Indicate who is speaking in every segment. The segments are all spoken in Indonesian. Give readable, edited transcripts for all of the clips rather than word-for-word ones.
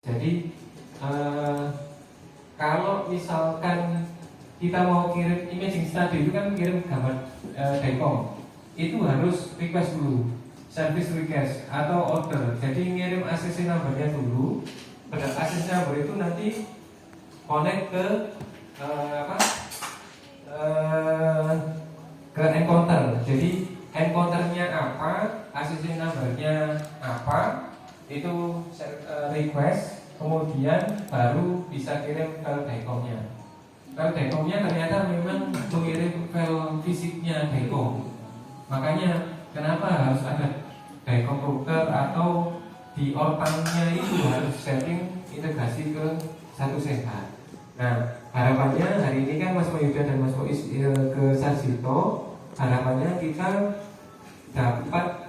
Speaker 1: Jadi kalau misalkan kita mau kirim imaging study itu kan kirim gambar DECOM, itu harus request dulu, service request atau order. Jadi ngirim ACC numbernya dulu. Pada ACC number itu nanti connect ke ke encounter. Jadi encounternya apa, ACC numbernya apa, itu request, kemudian baru bisa kirim ke DECOM-nya. Kalau DECOM-nya ternyata memang mengirim file fisiknya DECOM. Makanya kenapa harus ada DECOM router atau di ortangnya itu harus setting integrasi ke satu sehat. Nah, harapannya hari ini kan Mas Mayuda dan Mas Mois ke Sarjito, harapannya kita dapat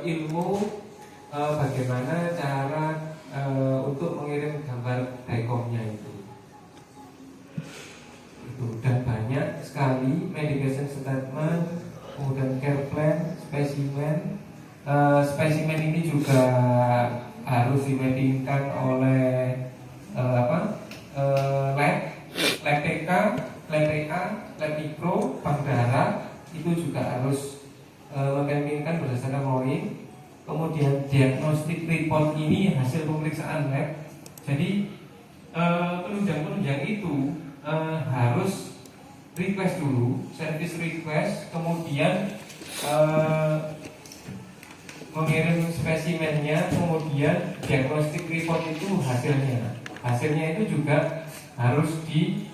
Speaker 1: ilmu bagaimana cara untuk mengirim gambar DECOM-nya itu. Dan banyak sekali medication statement, kemudian care plan, spesimen. Spesimen ini juga harus dimappingkan oleh lab TK, lab TA, lab mikro, bank darah, itu juga harus memappingkan berdasarkan rolling. Kemudian diagnostic report ini hasil pemeriksaan lab. Jadi penunjang-penunjang itu harus request dulu, service request, kemudian mengirim spesimennya, kemudian diagnostic report itu hasilnya itu juga harus di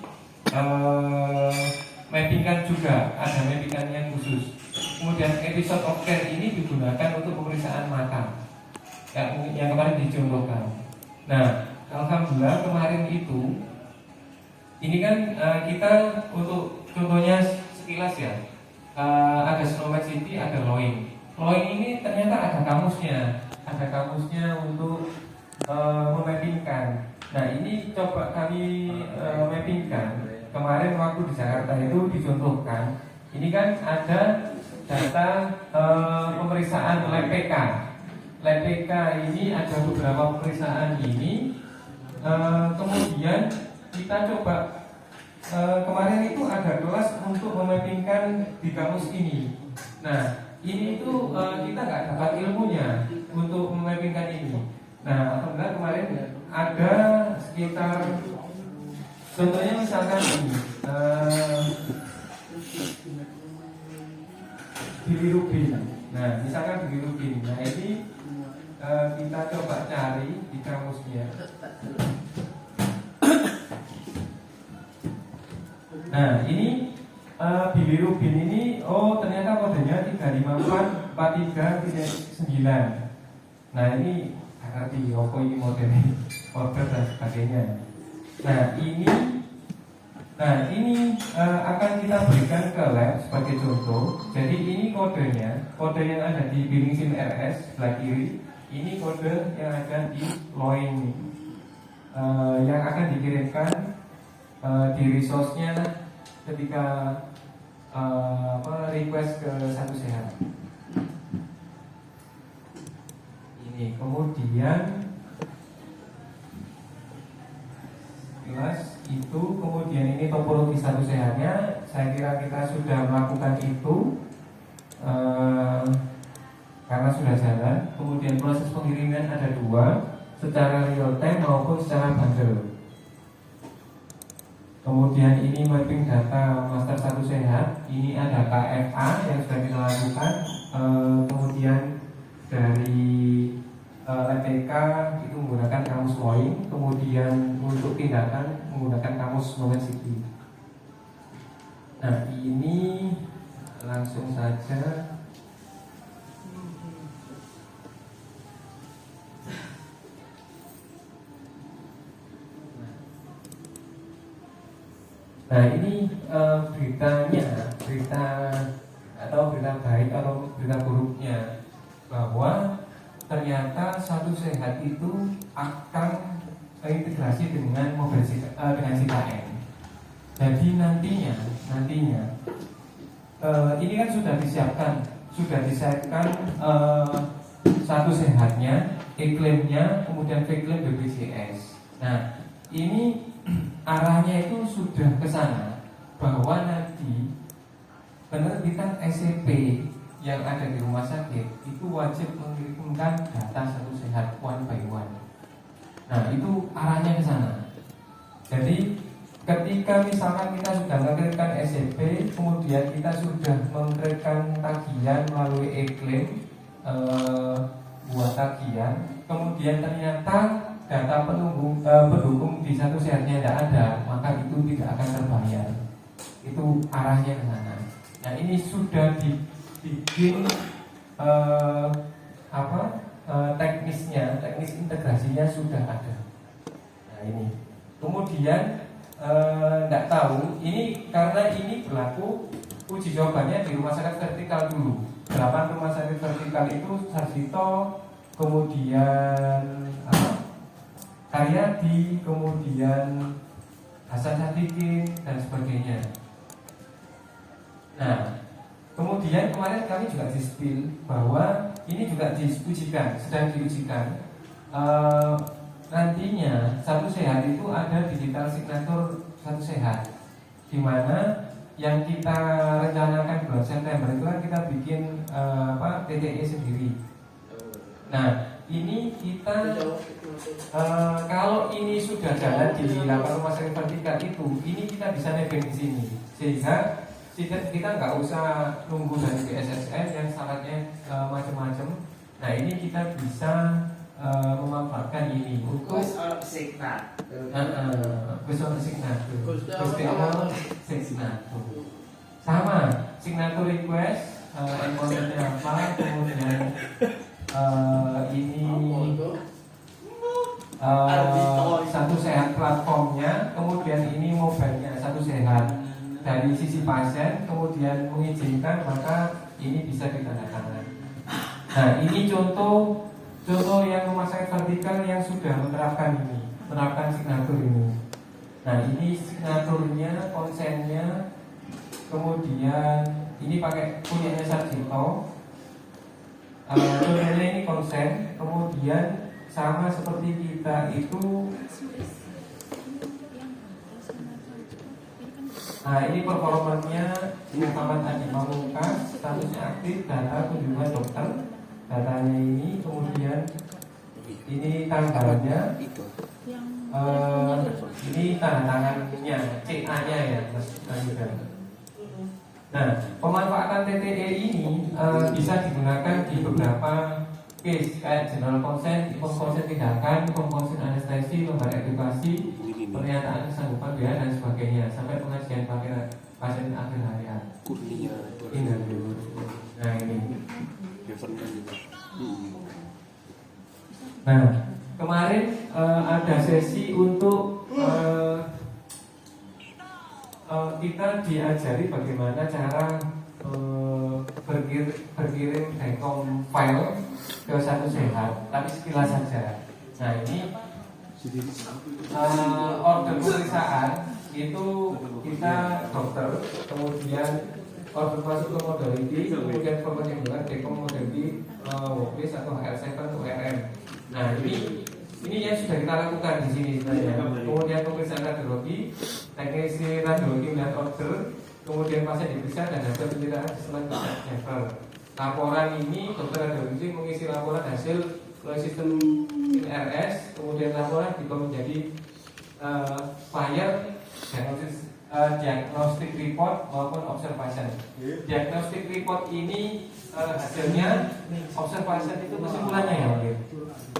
Speaker 1: mappingkan juga, ada mappingan yang khusus. Kemudian episode of care ini digunakan untuk pemeriksaan mata yang kemarin dicontohkan. Nah, alhamdulillah kemarin itu ini kan kita untuk contohnya sekilas ya, ada Snowman City, ada Loing. Loing ini ternyata ada kamusnya untuk memappingkan. Nah, ini coba kami mappingkan. Kemarin waktu di Jakarta itu dicontohkan. Ini kan ada data pemeriksaan lab PK. Lab PK ini ada beberapa pemeriksaan ini. Kemudian kita coba kemarin itu ada kelas untuk memappingkan di kamus ini. Nah, ini itu kita nggak dapat ilmunya untuk memappingkan ini. Nah, alhamdulillah kemarin ada sekitar, contohnya misalkan ini bilirubin. Nah, misalkan bilirubin. Nah, ini kita coba cari di kamusnya. Nah, ini bilirubin ini, ternyata kodenya 3544339. Nah, ini ngerti apa ini modelnya, order dan sebagainya. Nah, ini akan kita berikan ke lab sebagai contoh. Jadi ini kodenya, kode yang ada di billing sim RS sebelah kiri. Ini kode yang ada di Loing yang akan dikirimkan di resource-nya ketika request ke satu sehat. Ini kemudian jelas itu, kemudian ini topologi satu sehatnya. Saya kira kita sudah melakukan itu karena sudah jalan. Kemudian proses pengiriman ada dua, secara real time maupun secara bundle. Kemudian ini mapping data master satu sehat. Ini ada KFA yang sudah kita lakukan. Kemudian dari LTK itu menggunakan kamus Loing. Kemudian untuk tindakan menggunakan kamus Snowman City. Nah, ini langsung saja. Nah, ini berita atau berita baik atau berita buruknya, bahwa ternyata satu sehat itu akan terintegrasi dengan dengan CKN. Jadi nantinya ini kan sudah disiapkan satu sehatnya, e-claimnya, kemudian V-claim BPJS. Nah, ini arahnya itu sudah ke sana, bahwa nanti penerbitan SCP yang ada di rumah sakit itu wajib mengirimkan data satu sehat one by one. Nah, itu arahnya ke sana. Jadi ketika misalkan kita sudah mengirimkan SCP, kemudian kita sudah mengirimkan tagihan melalui e-claim, buat tagihan, kemudian ternyata data pendukung di satu sehatnya tidak ada, maka itu tidak akan terbayar. Itu arahnya ke sana. Nah, ini sudah dibikin teknisnya, teknis integrasinya sudah ada. Nah, ini kemudian tidak tahu ini karena ini berlaku uji cobanya di rumah sakit vertikal dulu. 8 rumah sakit vertikal itu Sarjito, kemudian Karyadi, kemudian Hasan Sadikin dan sebagainya. Nah, kemudian kemarin kami juga di-spill bahwa ini juga diujikan, sedang diujikan. Nantinya satu sehat itu ada digital signature satu sehat, di mana yang kita rencanakan bulan September itu kan kita bikin TTE sendiri. Nah, ini kita kalau ini sudah jalan di 8 rumah sakit vertikal itu, ini kita bisa nebeng di sini, sehingga kita nggak usah nunggu dari BSSN yang syaratnya macam-macam. Nah, ini kita bisa memanfaatkan ini untuk signatur. Sama signatur request, endpointnya apa, kemudian ini satu sehat platformnya, kemudian ini mobilenya satu sehat. Dari sisi pasien kemudian mengizinkan, maka ini bisa ditandatangan. Nah, ini contoh yang rumah sakit vertikal yang sudah menerapkan signatur ini. Nah, ini signaturnya, konsennya, kemudian ini pakai punyanya Sarjito. Contohnya ini konsen, kemudian sama seperti kita itu. Nah, ini performanya Muhammad Adi Pamungkas, statusnya aktif, data kunjungan dokter, datanya ini, kemudian ini tanggalnya, ini tanda tangannya, CA-nya ya, Mas Yuda. Nah, pemanfaatan TTE ini bisa digunakan di beberapa case kayak general consent, inform consent tindakan, inform consent anestesi, lembar edukasi, pernyataan kesanggupan biaya dan sebagainya, sampai pengajian pasien akhir hayat. Nah, ini. Nah, kemarin ada sesi untuk kita diajari bagaimana cara berkirim Daycom file ke satu sehat, tapi sekilas saja. Nah, ini order pemeriksaan itu kita dokter, kemudian order masuk ke modality, kemudian penyembuhan Daycom modality workplace atau HR7 URM. Nah, ini yang sudah kita lakukan di sini sebenarnya. Kemudian pemeriksaan radiologi, teknisi radiologi melihat order, kemudian pasien diperiksa dan hasil penceritaan setelah level. Laporan ini dokter radiologi mengisi laporan hasil melalui sistem RS, kemudian laporan juga menjadi file diagnostic report maupun observation. Diagnostic report ini hasilnya, observation itu kesimpulannya ya,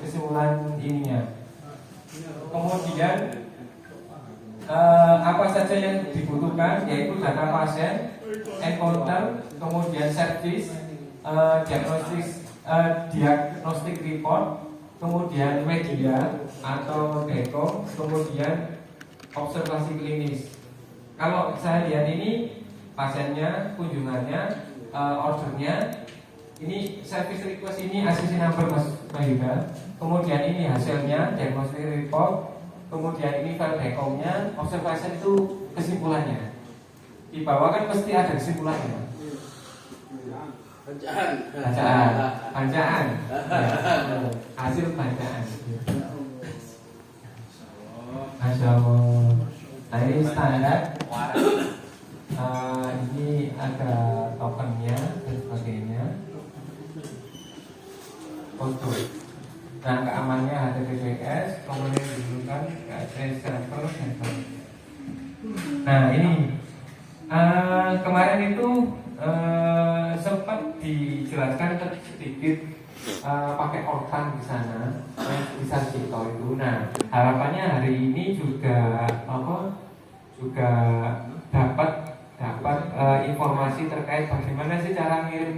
Speaker 1: kesimpulan ininya. Kemudian apa saja yang dibutuhkan, yaitu data pasien, encounter, kemudian service, diagnostic report, kemudian media atau deko, kemudian observasi klinis. Kalau saya lihat ini pasiennya, kunjungannya, ordernya, ini service request ini ACC number Mas Yuda, kemudian ini hasilnya diagnostic report, kemudian ini file dekomnya, observation itu kesimpulannya. Di bawah kan mesti ada kesimpulannya. bacaan, ya, hasil bacaan. Masya Allah. Nah ini standar. Ini ada tokennya dan sebagainya. Foto. Nah keamanannya HTTPS, kemudian digunakan KSS server dan sebagainya. Nah ini kemarin itu sempat dijelaskan sedikit pakai ortan di sana, bisa Cito itu. Nah harapannya hari ini juga dapat informasi terkait bagaimana sih cara ngirimnya.